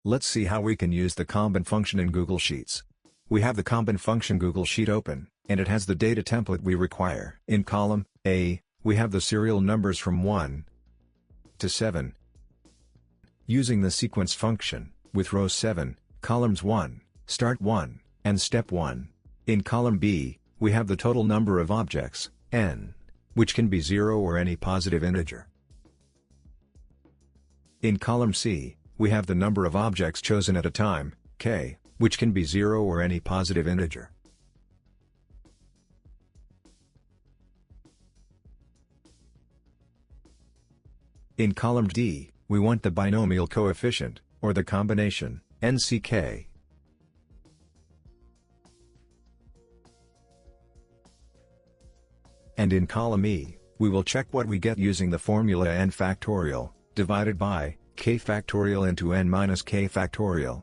Let's see how we can use the COMBIN function in Google Sheets. We have the COMBIN function Google Sheet open, and it has the data template we require. In column A, we have the serial numbers from 1 to 7. Using the sequence function, with rows 7, columns 1, start 1, and step 1. In column B, we have the total number of objects, n, which can be 0 or any positive integer. In column C, we have the number of objects chosen at a time, k, which can be 0 or any positive integer. In column D, we want the binomial coefficient, or the combination, nck. And in column E, we will check what we get using the formula n factorial, divided by k factorial into n minus k factorial.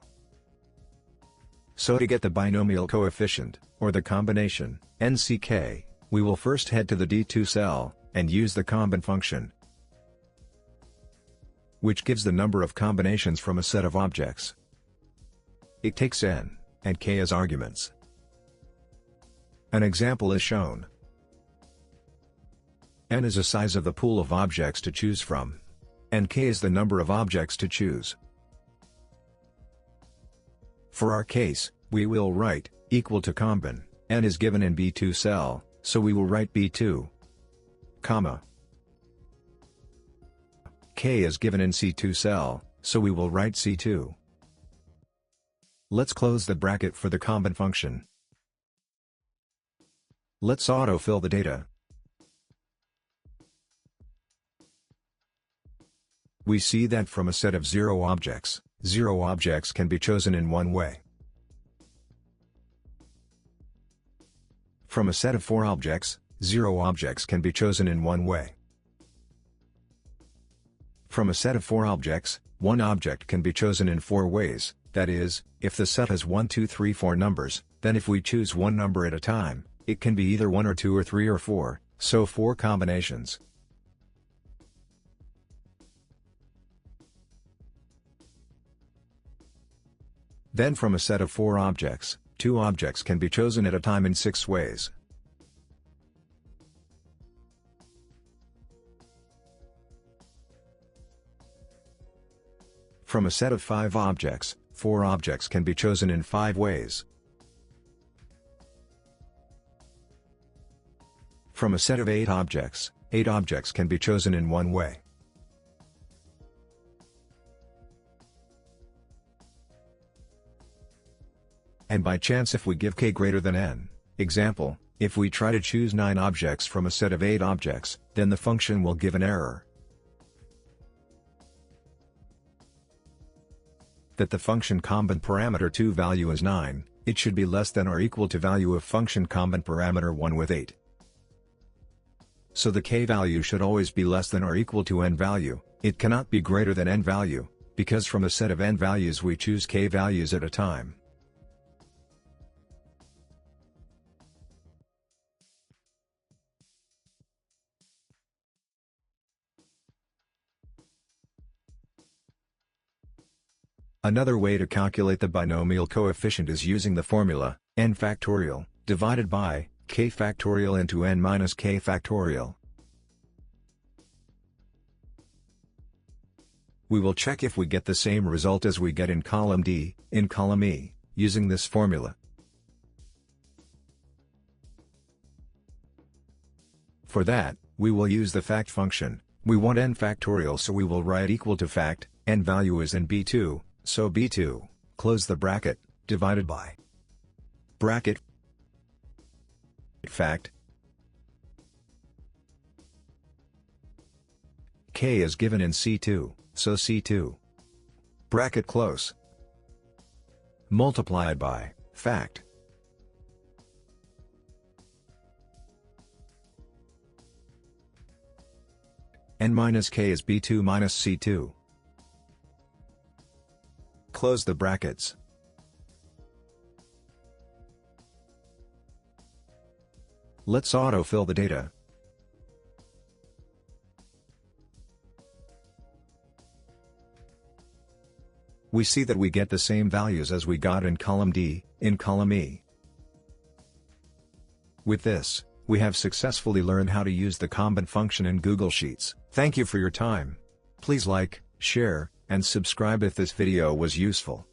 So to get the binomial coefficient, or the combination, nck, we will first head to the D2 cell, and use the COMBIN function, which gives the number of combinations from a set of objects. It takes n and k as arguments. An example is shown. N is the size of the pool of objects to choose from, and k is the number of objects to choose. For our case, we will write, equal to COMBIN, n is given in B2 cell, so we will write B2, comma. K is given in C2 cell, so we will write C2. Let's close the bracket for the COMBIN function. Let's autofill the data. We see that from a set of 0 objects can be chosen in one way. From a set of 4 objects, 0 objects can be chosen in one way. From a set of 4 objects, 1 object can be chosen in 4 ways, that is, if the set has 1 2 3 4 numbers, then if we choose one number at a time, it can be either 1 or 2 or 3 or 4, so 4 combinations. Then from a set of 4 objects, 2 objects can be chosen at a time in 6 ways. From a set of 5 objects, 4 objects can be chosen in 5 ways. From a set of 8 objects, 8 objects can be chosen in one way. And by chance if we give k greater than n, example, if we try to choose 9 objects from a set of 8 objects, then the function will give an error. That the function COMBIN parameter 2 value is 9, it should be less than or equal to value of function COMBIN parameter 1 with 8. So the k value should always be less than or equal to n value, it cannot be greater than n value, because from a set of n values we choose k values at a time. Another way to calculate the binomial coefficient is using the formula, n factorial, divided by, k factorial into n minus k factorial. We will check if we get the same result as we get in column D, in column E, using this formula. For that, we will use the fact function. We want n factorial, so we will write equal to fact, n value is in B2, so B2, close the bracket, divided by bracket fact. K is given in C2, so C2, bracket close, multiplied by fact. N minus k is B2 minus C2. Close the brackets. Let's autofill the data. we see that we get the same values as we got in column D, in column E. With this, we have successfully learned how to use the COMBIN function in Google Sheets. Thank you for your time. Please like, share, and subscribe if this video was useful.